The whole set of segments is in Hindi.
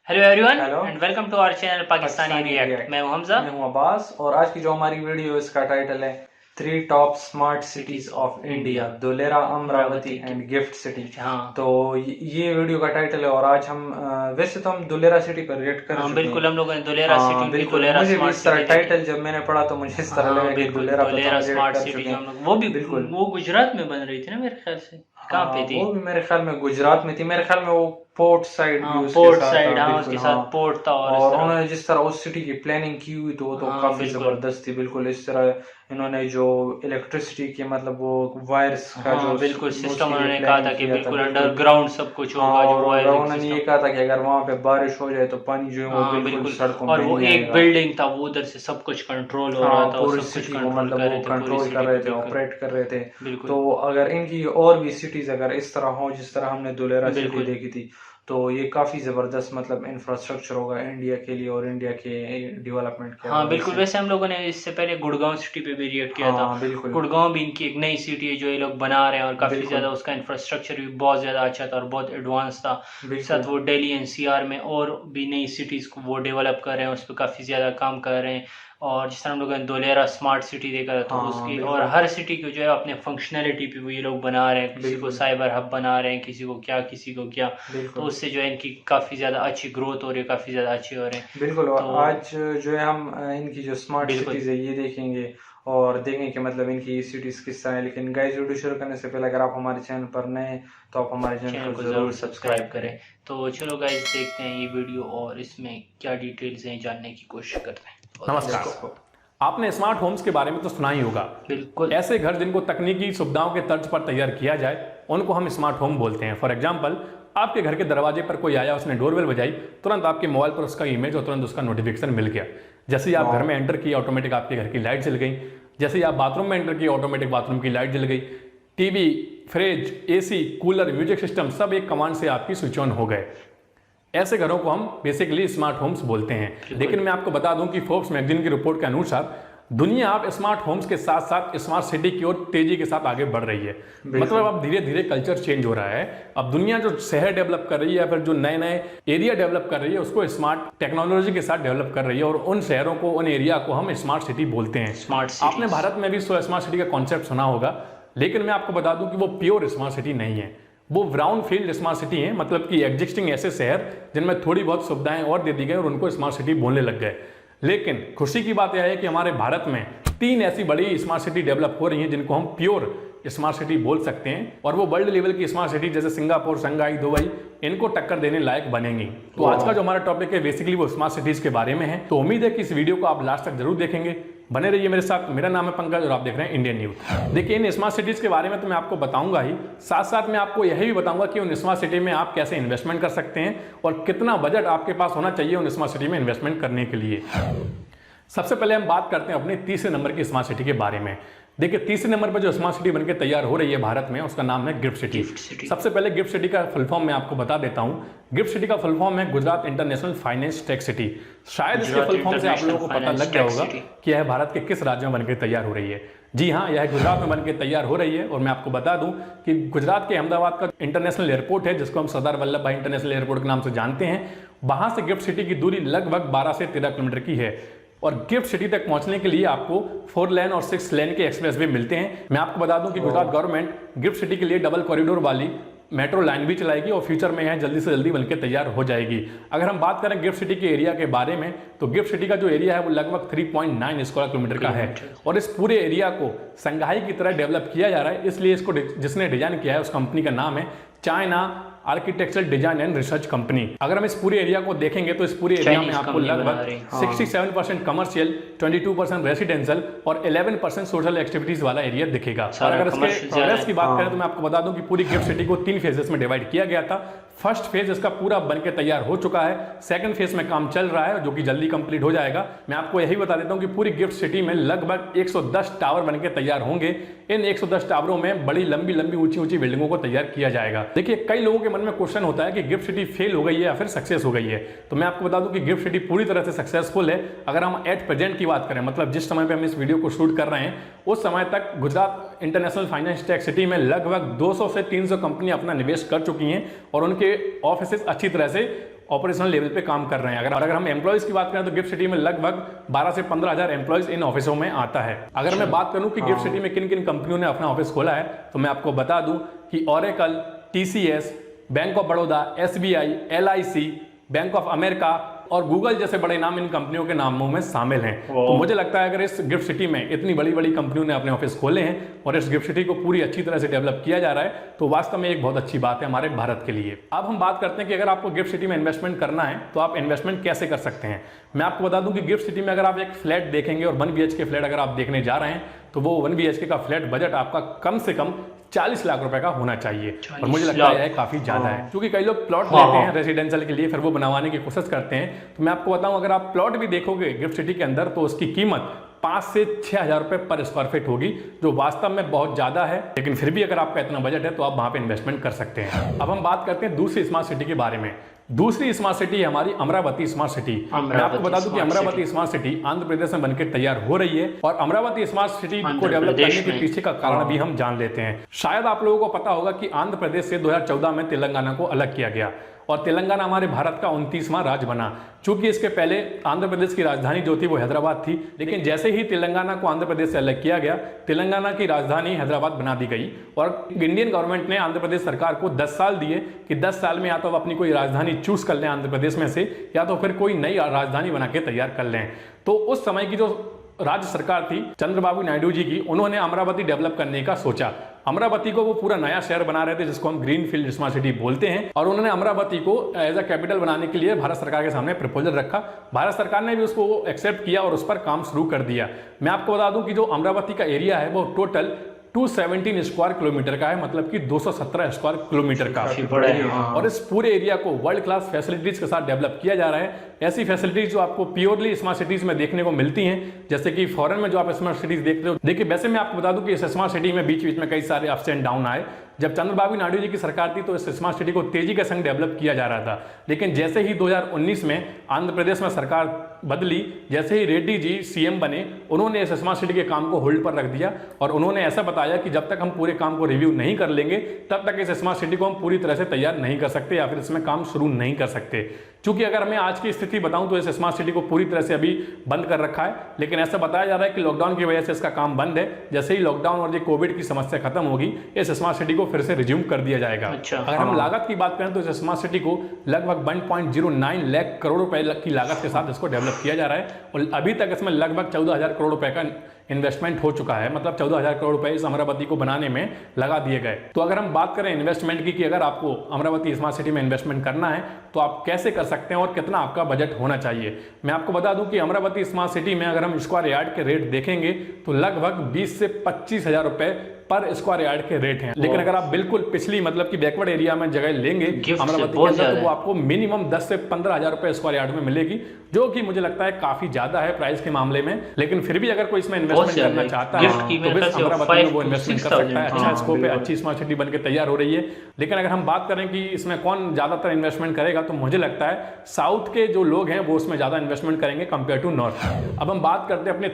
Hello everyone hello. And welcome to our channel Pakistani react. मैं हूं हमजा। मैं हूं अब्बास और आज की जो हमारी वीडियो है इसका टाइटल है 3 top smart cities cities of of India, India, Dholera, Amaravati Amaravati की। And gift city. हाँ तो ये वीडियो का टाइटल है और आज हम वैसे तो हम धुलेरा सिटी पर रिएक्ट कर हाँ चुके बिल्कुल, हैं। हम लोगों ने धुलेरा सिटी हाँ उनकी बिल्कुल, धुलेरा मुझे भी स्मार्ट इस तरह सिटी देखी। टाइटल जब मैंने पढ़ा तो मुझे इस तरह हाँ लगा कि बिल्कुल, धुलेरा पर तो धुलेरा हम रिएक्ट स्मार्ट कर सिटी चुके जो हैं। हम लोग वो भी बिल्कुल। वो गुजरात में बन रही थी ना मेरे ख्याल से। कहाँ हाँ पे थी? वो भी मेरे ख्याल में गुजरात में थी, मेरे ख्याल में वो पोर्ट साइड भी हाँ उसके पोर्ट साथ था। साइड, हाँ बिल्कुल उसके हाँ। साथ पोर्ट था और इस और तरह। उन्होंने जिस तरह उस सिटी की प्लानिंग की हुई तो वो तो हाँ काफी बिल्कुल। जबरदस्त थी। बिल्कुल इस तरह इन्होंने जो इलेक्ट्रिसिटी के मतलब वो वायर्स का जो हाँ बिल्कुल, सिस्टम उसके लिए उन्होंने कहा प्लानिंग था कि किया था। बिल्कुल बिल्कुल। अंडरग्राउंड सब कुछ हाँ होगा, जो और अगर वायरिंग उन्होंने ये सिस्टम। कहा था कि अगर वहां पे बारिश हो जाए तो पानी जो है वो हाँ बिल्कुल बिल्कुल। सड़कों और पे वो नहीं एक आएगा। बिल्डिंग था, वो उधर से सब कुछ कंट्रोल हो रहा हाँ था, वो पूरी सब कुछ सिटी को कंट्रोल मतलब कर वो रहे थे पूरी कंट्रोल कर सिटी रहे को थे, बिल्कुल। ऑपरेट कर रहे थे। बिल्कुल तो अगर इनकी और भी सिटीज अगर इस तरह हो जिस तरह हमने धुलेरा सिटी बिल्कुल। देखी थी तो ये काफी जबरदस्त मतलब इंफ्रास्ट्रक्चर होगा इंडिया के लिए और इंडिया के डेवलपमेंट के हाँ हवाले बिल्कुल, से। वैसे हम लोगों ने इससे पहले गुड़गांव सिटी पे भी रिएक्ट किया था। हाँ बिल्कुल। गुड़गांव भी इनकी एक नई सिटी है जो ये लोग बना रहे हैं और काफ़ी बिल्कुल। ज़्यादा उसका इंफ्रास्ट्रक्चर भी बहुत ज़्यादा अच्छा था और बहुत एडवांस था। साथ बिल्कुल। वो दिल्ली एनसीआर में और भी नई सिटीज़ को वो डेवलप कर रहे हैं, उस पर काफ़ी ज़्यादा काम कर रहे हैं। और जिस तरह हम लोगों ने धोलेरा स्मार्ट सिटी देखा था, तो हाँ उसकी और बिल्कुल। हर सिटी को जो है अपने फंक्शनैलिटी पे वो ये लोग बना रहे हैं। किसी को बिल्कुल। साइबर हब बना रहे हैं, किसी को क्या, किसी को क्या। तो बिल्कुल। उससे जो है इनकी काफ़ी ज़्यादा अच्छी ग्रोथ हो रही है, काफ़ी ज़्यादा अच्छे हो रहे हैं। बिल्कुल और तो आज जो है हम इनकी जो स्मार्ट बिल्कुल, सिटीज़ है ये देखेंगे और देखेंगे कि मतलब इनकी सिटीज़ किस तरह है। लेकिन गाइस वीडियो शुरू करने से पहले अगर आप हमारे चैनल पर नए हैं तो आप हमारे चैनल चैनल को को ज़रूर ज़रूर सब्सक्राइब सब्सक्राइब करें। करें। तो चलो गाइस, देखते हैं ये वीडियो और इसमें क्या डिटेल्स हैं जानने की कोशिश करते हैं। ओके लेट्स नमस्कार। गो। आपने स्मार्ट होम्स के बारे में तो सुना ही होगा। बिल्कुल। ऐसे घर जिनको तकनीकी सुविधाओं के तर्ज पर तैयार किया जाए उनको हम स्मार्ट होम बोलते हैं। फॉर एग्जांपल, आपके घर के दरवाजे पर कोई आया, उसने डोरबेल बजाई, तुरंत आपके मोबाइल पर उसका इमेज और तुरंत उसका नोटिफिकेशन मिल गया। जैसे ही आप घर वाह। में एंटर किए, ऑटोमेटिक आपके घर की लाइट जल गई। जैसे ही आप बाथरूम में एंटर किए, ऑटोमेटिक बाथरूम की लाइट जल गई। TV, fridge, AC, cooler, music system सब एक कमांड से आपकी स्विच ऑन हो गए। ऐसे घरों को हम बेसिकली स्मार्ट होम्स बोलते हैं। लेकिन मैं आपको बता दूं कि फोर्ब्स मैगजीन की रिपोर्ट के अनुसार दुनिया अब स्मार्ट होम्स के साथ साथ स्मार्ट सिटी की ओर तेजी के साथ आगे बढ़ रही है। मतलब अब धीरे धीरे कल्चर चेंज हो रहा है। अब दुनिया जो शहर डेवलप कर रही है या फिर जो नए नए एरिया डेवलप कर रही है उसको स्मार्ट टेक्नोलॉजी के साथ डेवलप कर रही है और उन शहरों को, उन एरिया को हम स्मार्ट सिटी बोलते हैं। स्मार्ट आपने सिटीज। भारत में भी स्मार्ट सिटी का कॉन्सेप्ट सुना होगा, लेकिन मैं आपको बता दूं कि वो प्योर स्मार्ट सिटी नहीं है। वो ब्राउन फील्ड स्मार्ट सिटी है, मतलब कि एग्जिस्टिंग ऐसे शहर जिनमें थोड़ी बहुत सुविधाएं और दे दी गई और उनको स्मार्ट सिटी बोलने लग गए। लेकिन खुशी की बात यह है कि हमारे भारत में 3 ऐसी बड़ी स्मार्ट सिटी डेवलप हो रही हैं जिनको हम प्योर स्मार्ट सिटी बोल सकते हैं और वो वर्ल्ड लेवल की स्मार्ट सिटी जैसे सिंगापुर, शंघाई, दुबई इनको टक्कर देने लायक बनेंगी। तो आज का जो हमारा टॉपिक है बेसिकली वो स्मार्ट सिटीज के बारे में है। तो उम्मीद है कि इस वीडियो को आप लास्ट तक जरूर देखेंगे। बने रहिए मेरे साथ। मेरा नाम है पंकज और आप देख रहे हैं इंडियन न्यूज। देखिए, इन स्मार्ट सिटीज के बारे में तो मैं आपको बताऊंगा ही, साथ साथ मैं आपको यही भी बताऊंगा कि उन स्मार्ट सिटी में आप कैसे इन्वेस्टमेंट कर सकते हैं और कितना बजट आपके पास होना चाहिए उन स्मार्ट सिटी में इन्वेस्टमेंट करने के लिए। सबसे पहले हम बात करते हैं अपने तीसरे नंबर की स्मार्ट सिटी के बारे में। देखिए, तीसरे नंबर पर जो स्मार्ट सिटी बनकर तैयार हो रही है भारत में, उसका नाम है गिफ्ट सिटी। सबसे पहले गिफ्ट सिटी का फुल फॉर्म मैं आपको बता देता हूं। गिफ्ट सिटी का फुल फॉर्म है Gujarat international finance tech city. शायद इसके फुल फॉर्म से आप लोगों को पता लग गया होगा कि यह भारत के किस राज्य में बनकर तैयार हो रही है। जी हाँ, यह गुजरात में बनकर तैयार हो रही है। और मैं आपको बता दूं कि गुजरात के अहमदाबाद का इंटरनेशनल एयरपोर्ट है, जिसको हम सरदार वल्लभ भाई इंटरनेशनल एयरपोर्ट के नाम से जानते हैं, वहां से गिफ्ट सिटी की दूरी लगभग 12 से 13 किलोमीटर की है। और गिफ्ट सिटी तक पहुंचने के लिए आपको 4 लेन और 6 लेन के एक्सप्रेस वे मिलते हैं। मैं आपको बता दूं कि गुजरात गवर्नमेंट गिफ्ट सिटी के लिए डबल कॉरिडोर वाली मेट्रो लाइन भी चलाएगी और फ्यूचर में यह जल्दी से जल्दी बनकर तैयार हो जाएगी। अगर हम बात करें गिफ्ट सिटी के एरिया के बारे में, तो गिफ्ट सिटी का जो एरिया है वो लगभग 3.9 स्क्वायर किलोमीटर का है और इस पूरे एरिया को संघाई की तरह डेवलप किया जा रहा है। इसलिए इसको जिसने डिजाइन किया है उस कंपनी का नाम है China architectural design and research company. अगर हम इस पूरे एरिया को देखेंगे तो इस पूरे एरिया में आपको लगभग 67% कमर्शियल, 22% रेसिडेंशियल और 11% सोशल एक्टिविटीज वाला एरिया दिखेगा। और अगर इसके प्रोग्रेस की बात करें तो मैं आपको बता दूं कि पूरी गिफ्ट सिटी को 3 फेजेस में डिवाइड किया गया था। फर्स्ट फेज इसका पूरा बनकर तैयार हो चुका है। सेकंड फेज में काम चल रहा है जो कि जल्दी कंप्लीट हो जाएगा। मैं आपको यही बता देता हूं कि पूरी गिफ्ट सिटी में लगभग 110 टावर बनकर तैयार होंगे। इन 110 टावरों में बड़ी लंबी लंबी ऊंची ऊंची बिल्डिंगों को तैयार किया जाएगा। देखिए, कई लोगों के मन में क्वेश्चन होता है कि गिफ्ट सिटी फेल हो गई है या फिर सक्सेस हो गई है। तो मैं आपको बता दूं कि गिफ्ट सिटी पूरी तरह से सक्सेसफुल है। अगर हम एट प्रेजेंट की बात करें, मतलब जिस समय पे हम इस वीडियो को शूट कर रहे हैं, उस समय तक Gujarat international finance tech city में लगभग 200 से 300 कंपनी अपना निवेश कर चुकी हैं और उनके ऑफिस अच्छी तरह से ऑपरेशनल लेवल पे काम कर रहे हैं। अगर हम एम्प्लॉयज की बात करें तो गिफ्ट सिटी में लगभग 12 से 15 हजार एम्प्लॉयज इन ऑफिसों में आता है। अगर मैं बात करूं कि गिफ्ट सिटी में किन किन कंपनियों ने अपना ऑफिस खोला है तो मैं आपको बता दूं कि Oracle, TCS, bank of Baroda, SBI, LIC, bank of America और गूगल जैसे बड़े नाम इन कंपनियों के नामों में शामिल हैं। तो मुझे लगता है अगर इस गिफ्ट सिटी में इतनी बड़ी बड़ी कंपनियों ने अपने ऑफिस खोले हैं और इस गिफ्ट सिटी को पूरी अच्छी तरह से डेवलप किया जा रहा है तो वास्तव में एक बहुत अच्छी बात है हमारे भारत के लिए। अब हम बात करते हैं कि अगर आपको गिफ्ट सिटी में इन्वेस्टमेंट करना है तो आप इन्वेस्टमेंट कैसे कर सकते हैं। मैं आपको बता दूं कि गिफ्ट सिटी में अगर आप एक फ्लैट देखेंगे और 1 BHK फ्लैट अगर आप देखने जा रहे हैं तो वो 1 BHK का फ्लैट बजट आपका कम से कम 40 लाख रुपए का होना चाहिए और मुझे लगता है काफी ज्यादा है क्योंकि कई लोग प्लॉट लेते हैं रेजिडेंशियल के लिए, फिर वो बनवाने की कोशिश करते हैं। तो मैं आपको बताऊं अगर आप प्लॉट भी देखोगे गिफ्ट सिटी के अंदर तो उसकी कीमत 5 से 6 हजार रुपए पर स्क्वायर फीट होगी, जो वास्तव में बहुत ज्यादा है। लेकिन फिर भी अगर आपका इतना बजट है तो आप वहां पे इन्वेस्टमेंट कर सकते हैं। अब हम बात करते हैं दूसरी स्मार्ट सिटी के बारे में। दूसरी स्मार्ट सिटी है हमारी अमरावती स्मार्ट सिटी। मैं आपको बता दूं कि अमरावती स्मार्ट सिटी आंध्र प्रदेश में बनकर तैयार हो रही है और अमरावती स्मार्ट सिटी को डेवलप करने के पीछे का कारण भी हम जान लेते हैं। शायद आप लोगों को पता होगा कि आंध्र प्रदेश से 2014 में तेलंगाना को अलग किया गया और तेलंगाना हमारे भारत का 29वां राज्य बना। चूंकि इसके पहले आंध्र प्रदेश की राजधानी जो थी वो हैदराबाद थी, लेकिन जैसे ही तेलंगाना को आंध्र प्रदेश से अलग किया गया तेलंगाना की राजधानी हैदराबाद बना दी गई और इंडियन गवर्नमेंट ने आंध्र प्रदेश सरकार को 10 साल दिए कि 10 साल में या तो अपनी कोई राजधानी चूज कर लें आंध्र प्रदेश में से या तो फिर कोई नई राजधानी बना के तैयार कर लें। तो उस समय की जो राज्य सरकार थी चंद्रबाबू नायडू जी की, उन्होंने अमरावती डेवलप करने का सोचा। अमरावती को वो पूरा नया शहर बना रहे थे जिसको हम ग्रीन फील्ड स्मार्ट सिटी बोलते हैं और उन्होंने अमरावती को एज अ कैपिटल बनाने के लिए भारत सरकार के सामने प्रपोजल रखा। भारत सरकार ने भी उसको एक्सेप्ट किया और उस पर काम शुरू कर दिया। मैं आपको बता दूं कि जो अमरावती का एरिया है वो टोटल 217 स्क्वायर किलोमीटर का है, मतलब कि 217 स्क्वायर किलोमीटर का और इस पूरे एरिया को वर्ल्ड क्लास फैसिलिटीज के साथ डेवलप किया जा रहा है। ऐसी फैसिलिटीज जो आपको प्योरली स्मार्ट सिटीज में देखने को मिलती हैं, जैसे कि फॉरेन में जो आप स्मार्ट सिटीज देखते हो। देखिए वैसे मैं आपको बता दूं कि इस स्मार्ट सिटी में बीच बीच में कई सारे अप्स एंड डाउन आए। जब चंद्रबाबू नायडू जी की सरकार थी तो इस स्मार्ट सिटी को तेजी के संग डेवलप किया जा रहा था, लेकिन जैसे ही 2019 में आंध्र प्रदेश में सरकार बदली, जैसे ही रेड्डी जी CM बने, उन्होंने इस स्मार्ट सिटी के काम को होल्ड पर रख दिया और उन्होंने ऐसा बताया कि जब तक हम पूरे काम को रिव्यू नहीं कर लेंगे तब तक इस स्मार्ट सिटी को हम पूरी तरह से तैयार नहीं कर सकते या फिर इसमें काम शुरू नहीं कर सकते। क्योंकि अगर मैं आज की स्थिति बताऊं तो इस स्मार्ट सिटी को पूरी तरह से अभी बंद कर रखा है, लेकिन ऐसा बताया जा रहा है कि लॉकडाउन की वजह से इसका काम बंद है। जैसे ही लॉकडाउन और ये कोविड की समस्या खत्म होगी इस स्मार्ट सिटी को फिर से रिज्यूम कर दिया जाएगा। अगर हम लागत की बात करें तो इस स्मार्ट सिटी को लगभग 1.09 लाख करोड़ रुपए की लागत के साथ इसको डेवलप किया जा रहा है और अभी तक इसमें लगभग 14,000 करोड़ रुपए का इन्वेस्टमेंट हो चुका है। मतलब 14,000 करोड़ रुपए इस अमरावती को बनाने में लगा दिए गए। तो अगर हम बात करें इन्वेस्टमेंट की कि अगर आपको अमरावती स्मार्ट सिटी में इन्वेस्टमेंट करना है तो आप कैसे कर सकते हैं और कितना आपका बजट होना चाहिए। मैं आपको बता दूं कि अमरावती स्मार्ट सिटी में अगर हम स्क्वायर यार्ड के रेट देखेंगे तो लगभग 20 से 25,000 रुपए पर स्क्वायर यार्ड के रेट हैं। लेकिन अगर आप बिल्कुल पिछली मतलब कि बैकवर्ड एरिया में जगह लेंगे अमरावती के अंदर तो वो आपको मिनिमम 10 से 15,000 रुपए स्क्वायर यार्ड में मिलेगी, जो कि मुझे लगता है काफी ज्यादा है प्राइस के मामले में। लेकिन फिर भी अगर कोई इसमें इन्वेस्टमेंट करना चाहता है तो बस अमरावती में वो इन्वेस्टमेंट कर सकता है। अच्छा स्कोप है, अच्छी स्मार्ट सिटी बनकर तैयार हो रही है। लेकिन अगर हम बात करें कि इसमें कौन ज्यादातर इन्वेस्टमेंट करेगा तो मुझे लगता है साउथ के जो लोग हैं वो उसमें ज्यादा इन्वेस्टमेंट करेंगे कंपेयर टू नॉर्थ। अब हम बात करते हैं अपने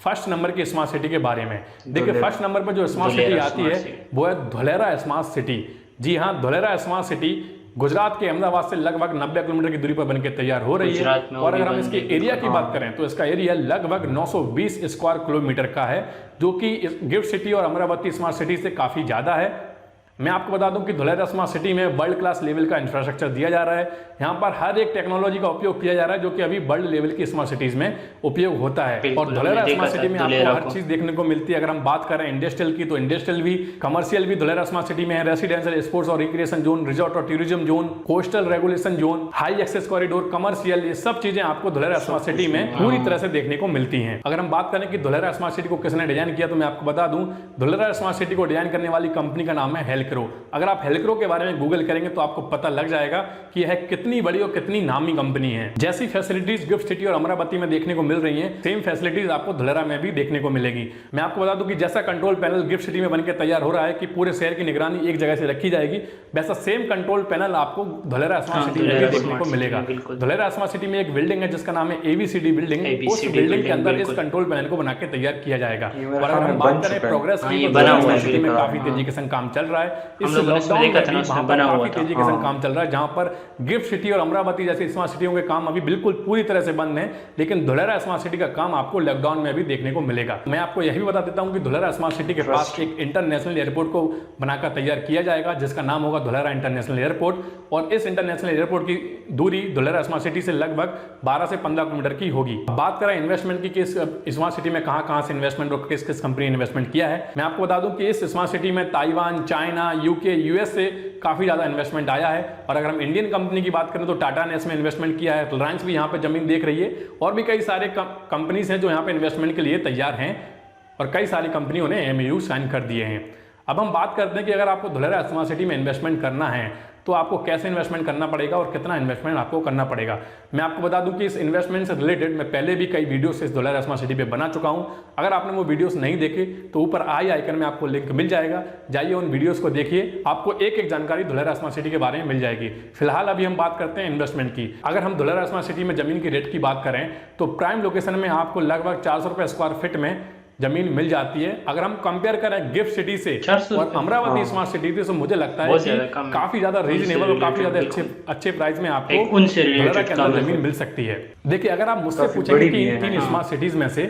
फर्स्ट नंबर की स्मार्ट सिटी के बारे में। देखिए फर्स्ट नंबर पर जो स्मार्ट सिटी आती है वो है धोलेरा स्मार्ट सिटी। जी हाँ, धोलेरा स्मार्ट सिटी गुजरात के अहमदाबाद से लगभग 90 किलोमीटर की दूरी पर बनकर तैयार हो रही है और अगर हम इसके एरिया की बात करें तो इसका एरिया लगभग 920 स्क्वायर किलोमीटर का है, जो कि गिफ्ट सिटी और अमरावती स्मार्ट सिटी से काफी ज्यादा है। मैं आपको बता दूं कि धोलेरा स्मार्ट सिटी में वर्ल्ड क्लास लेवल का इंफ्रास्ट्रक्चर दिया जा रहा है। यहाँ पर हर एक टेक्नोलॉजी का उपयोग किया जा रहा है जो कि अभी वर्ल्ड लेवल की स्मार्ट सिटीज में उपयोग होता है और धोलेरा स्मार्ट सिटी में आपको हर चीज देखने को मिलती है। अगर हम बात करें इंडस्ट्रियल की तो इंडस्ट्रियल भी, कमर्शियल भी धोलेरा स्मार्ट सिटी में है। रेसिडेंशियल, स्पोर्ट्स और रिक्रिएशन जोन, रिजॉर्ट और tourism zone, coastal regulation zone, high access corridor, commercial, ये सब चीजें आपको धोलेरा स्मार्ट सिटी में पूरी तरह से देखने को मिलती है। अगर हम बात करें कि धोलेरा स्मार्ट सिटी को किसने डिजाइन किया तो मैं आपको बता दूं धोलेरा स्मार्ट सिटी को डिजाइन करने वाली कंपनी का नाम है हेल्क्रो। अगर आप हेल्क्रो के बारे में गूगल करेंगे तो आपको पता लग जाएगा कि यह कितनी बड़ी और कितनी नामी कंपनी है। जैसी फैसिलिटीज गिफ्ट सिटी और अमरावती में देखने को मिल रही हैं, सेम फैसिलिटीज आपको धोलेरा में भी देखने को मिलेगी। मैं आपको बता दूं कि जैसा कंट्रोल पैनल गिफ्ट सिटी में बनकर तैयार हो रहा है कि पूरे शहर की निगरानी एक जगह से रखी जाएगी, वैसा सेम कंट्रोल पैनल आपको धोलेरा स्मार्ट सिटी में भी देखने को मिलेगा। धोलेरा स्मार्ट सिटी में एक बिल्डिंग है जिसका नाम है ABCD बिल्डिंग। उस बिल्डिंग के अंदर इस कंट्रोल पैनल को बना के तैयार किया जाएगा। और अगर हम बात करें प्रोग्रेस की तो धोलेरा स्मार्ट सिटी में काफी तेजी के संग काम चल रहा है इस हम लोगों ने इसमें लॉकडाउन देखा में था भी ना, उसमें वहाँ पर बना हुआ काफी था। तेजी के साथ काम चल रहा है, जहाँ पर गिफ्ट सिटी और अमरावती जैसी स्मार्ट सिटियों के काम अभी बिल्कुल पूरी तरह से बंद है, लेकिन धुलेरा स्मार्ट सिटी का काम आपको लॉकडाउन में भी देखने को मिलेगा। मैं आपको यही बता देता हूँ कि धुलेरा स्मार्ट सिटी के पास एक इंटरनेशनल एयरपोर्ट को बनाकर तैयार किया जाएगा, जिसका नाम होगा धुलेरा इंटरनेशनल एयरपोर्ट। और इस इंटरनेशनल एयरपोर्ट की दूरी धुलेरा स्मार्ट सिटी से लगभग 12 से 15 किलोमीटर की होगी। बात करें इन्वेस्टमेंट की, किस स्मार्ट सिटी में कहां से इन्वेस्टमेंट और किस किस कंपनी ने इन्वेस्टमेंट किया है, मैं आपको बता दूं कि इस स्मार्ट सिटी में ताइवान, चाइना, यूके, यूएस से काफी ज्यादा इन्वेस्टमेंट आया है। और अगर हम इंडियन कंपनी की बात करें तो टाटा ने इसमें इन्वेस्टमेंट किया है, रिलायंस भी यहाँ पे जमीन देख रही है, और भी कई सारे कंपनीज हैं जो यहाँ पे इन्वेस्टमेंट के लिए तैयार हैं, और कई सारी कंपनियों ने एमओयू साइन कर दिए हैं। अब हम बात करते हैं कि अगर आपको धुलेरा स्मार्ट सिटी में इन्वेस्टमेंट करना है तो आपको कैसे इन्वेस्टमेंट करना पड़ेगा और कितना इन्वेस्टमेंट आपको करना पड़ेगा। मैं आपको बता दूं कि इस इन्वेस्टमेंट से रिलेटेड मैं पहले भी कई वीडियोस इस धुलेरा स्मार्ट सिटी पे बना चुका हूं। अगर आपने वो वीडियोस नहीं देखे तो ऊपर आई आइकन में आपको लिंक मिल जाएगा, जाइए उन वीडियोस को देखिए, आपको एक एक जानकारी धुलेरा स्मार्ट सिटी के बारे में मिल जाएगी। फिलहाल अभी हम बात करते हैं इन्वेस्टमेंट की। अगर हम धुलेरा स्मार्ट सिटी में जमीन की रेट की बात करें तो प्राइम लोकेशन में आपको लगभग 400 रुपये स्क्वायर फीट में जमीन मिल जाती है। अगर हम कंपेयर करें गिफ्ट सिटी से और अमरावती स्मार्ट सिटी से, तो मुझे लगता है कि काफी ज्यादा रीजनेबल और काफी ज्यादा अच्छे प्राइस में आपको धुलेरा के अंदर जमीन मिल सकती है। देखिए, अगर आप मुझसे पूछेंगे कि इन 3 स्मार्ट सिटीज में से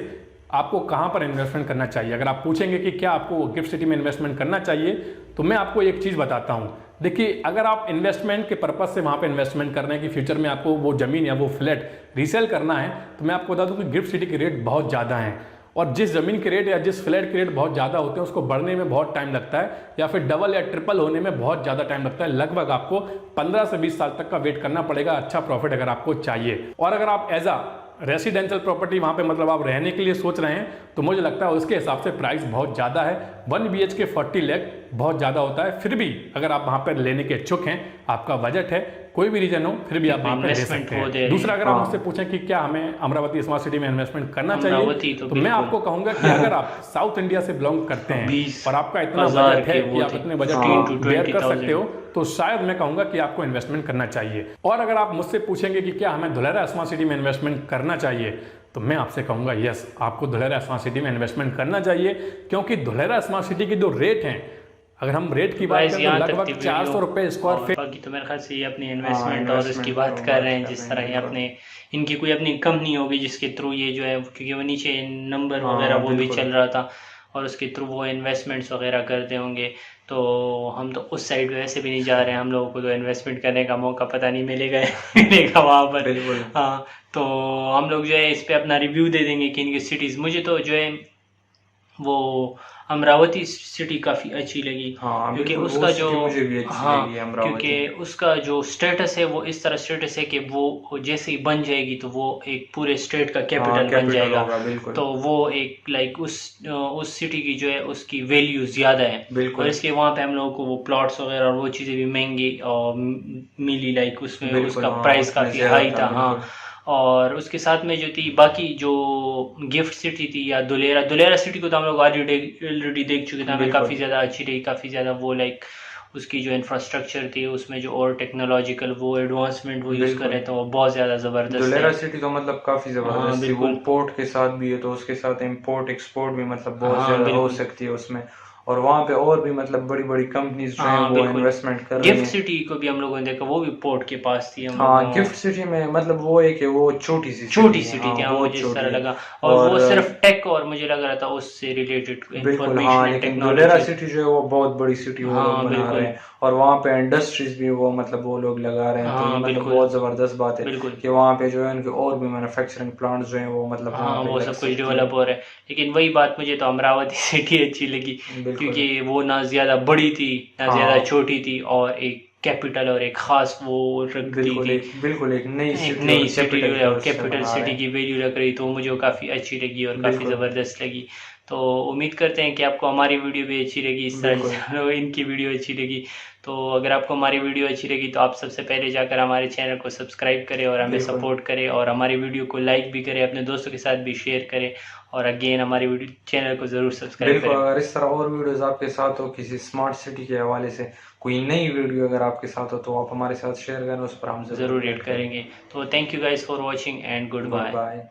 आपको कहां पर इन्वेस्टमेंट करना चाहिए, अगर आप पूछेंगे कि क्या आपको गिफ्ट सिटी में इन्वेस्टमेंट करना चाहिए, तो मैं आपको एक चीज बताता हूं। देखिए, अगर आप इन्वेस्टमेंट के पर्पज से वहां पे इन्वेस्टमेंट कर रहे हैं कि फ्यूचर में आपको वो जमीन या वो फ्लैट रीसेल करना है, तो मैं आपको बता दूं कि गिफ्ट सिटी के रेट बहुत ज्यादा हैं, और जिस जमीन के रेट या जिस फ्लैट के रेट बहुत ज़्यादा होते हैं उसको बढ़ने में बहुत टाइम लगता है, या फिर डबल या ट्रिपल होने में बहुत ज़्यादा टाइम लगता है। लगभग आपको 15 से 20 साल तक का वेट करना पड़ेगा अच्छा प्रॉफिट अगर आपको चाहिए। और अगर आप एज अ रेसिडेंशियल प्रॉपर्टी वहाँ पे मतलब आप रहने के लिए सोच रहे हैं, तो मुझे लगता है उसके हिसाब से प्राइस बहुत ज़्यादा है। 1 BHK 40 लाख बहुत ज़्यादा होता है। फिर भी अगर आप वहाँ पर लेने के इच्छुक हैं, आपका बजट है, कोई भी रीजन हो, फिर भी आप वहाँ पे ले सकते हैं। दूसरा, अगर आप मुझसे पूछें कि क्या हमें अमरावती स्मार्ट सिटी में इन्वेस्टमेंट करना चाहिए, तो मैं आपको कहूँगा कि अगर आप साउथ इंडिया से बिलोंग करते हैं और आपका इतना बजट है कि आप इतने बजट को बेयर कर सकते हो, तो शायद मैं कहूँगा कि आपको इन्वेस्टमेंट करना चाहिए। और अगर आप मुझसे पूछेंगे कि क्या हमें धुलेरा स्मार्ट सिटी में इन्वेस्टमेंट करना चाहिए, तो मैं आपसे कहूँगा यस, आपको धुलेरा स्मार्ट सिटी में इन्वेस्टमेंट करना चाहिए, क्योंकि धुलेरा स्मार्ट सिटी के जो रेट हैं, अगर हम रेट की बात करें तो लगभग 400 रुपये स्क्वायर फीट। बाकी तो मेरे ख्याल से ये अपनी इन्वेस्टमेंट और इसकी बात कर रहे हैं, जिस तरह ये अपने इनकी कोई अपनी कंपनी होगी जिसके थ्रू ये जो है, क्योंकि वो नीचे नंबर वगैरह वो भी चल रहा था, और उसके थ्रू वो इन्वेस्टमेंट्स वगैरह करते होंगे। तो हम तो उस साइड वैसे भी नहीं जा रहे हैं, हम लोगों को तो इन्वेस्टमेंट करने का मौका पता नहीं मिलेगा वहाँ पर। हाँ, तो हम लोग जो है इस पे अपना रिव्यू दे देंगे कि इनकी सिटीज़। मुझे तो जो है वो अमरावती सिटी काफ़ी अच्छी लगी, क्योंकि उसका जो क्योंकि उसका जो स्टेटस है वो इस तरह स्टेटस है कि वो जैसे ही बन जाएगी तो वो एक पूरे स्टेट का कैपिटल बन जाएगा। तो वो एक लाइक उस सिटी की जो है उसकी वैल्यू ज़्यादा है, और इसके वहाँ पे हम लोगों को वो प्लॉट्स वगैरह और वो चीज़ें भी महंगी और मिली, लाइक उसमें उसका प्राइस काफ़ी हाई था। हाँ, और उसके साथ में जो थी बाकी जो गिफ्ट सिटी थी या धुलेरा सिटी को तो हम लोग ऑलरेडी देख चुके थे, हमें काफ़ी ज़्यादा अच्छी रही, काफ़ी ज़्यादा वो लाइक उसकी जो इंफ्रास्ट्रक्चर थी उसमें जो और टेक्नोलॉजिकल वो एडवांसमेंट वो यूज़ कर रहे थे, वो बहुत ज़्यादा ज़बरदस्त। धुलेरा सिटी तो मतलब काफ़ी ज़बरदस्त थी, वो पोर्ट के साथ भी है, तो उसके साथ इम्पोर्ट एक्सपोर्ट भी मतलब बहुत ज़्यादा हो सकती है उसमें, और वहाँ पे और भी मतलब बड़ी बड़ी कंपनीज जो हैं वो इन्वेस्टमेंट कर रही हैं। गिफ्ट सिटी को भी हम लोगों ने देखा, वो भी पोर्ट के पास थी। हाँ, गिफ्ट सिटी में मतलब वो एक है, वो छोटी सिटी थी, वो जिस तरह लगा, और वो सिर्फ टेक और मुझे लग रहा था उससे रिलेटेड इंफॉर्मेशन। लेकिन धुलेरा सिटी जो है वो बहुत बड़ी सिटी वो बना रहे हैं, और वहाँ पे इंडस्ट्रीज भी वो मतलब वो लोग लगा रहे हैं। तो मतलब बहुत जबरदस्त बात है कि वहाँ पे जो है उनके और भी मैन्युफैक्चरिंग प्लांट्स जो हैं वो मतलब वो सब कुछ डेवलप हो रहा है। लेकिन वही बात, मुझे तो अमरावती सिटी अच्छी लगी, क्योंकि वो ना ज्यादा बड़ी थी ना ज्यादा छोटी थी, और एक कैपिटल और एक खास वो रखती थी, बिल्कुल एक नई सिटी और कैपिटल सिटी की वैल्यू रख रही, तो मुझे काफ़ी अच्छी लगी और काफ़ी ज़बरदस्त लगी। तो उम्मीद करते हैं कि आपको हमारी वीडियो भी अच्छी लगी, इस तरह इनकी वीडियो अच्छी लगी। तो अगर आपको हमारी वीडियो अच्छी लगी तो आप सबसे पहले जाकर हमारे चैनल को सब्सक्राइब करें और हमें सपोर्ट करें, और हमारी वीडियो को लाइक भी करें, अपने दोस्तों के साथ भी शेयर करें, और अगेन हमारी वीडियो चैनल को ज़रूर सब्सक्राइब करें। अगर इस तरह और वीडियोस आपके साथ हो, किसी स्मार्ट सिटी के हवाले से कोई नई वीडियो अगर आपके साथ हो, तो आप हमारे साथ शेयर करें, उस पर हम ज़रूर एड करेंगे। तो thank you guys for watching and good bye.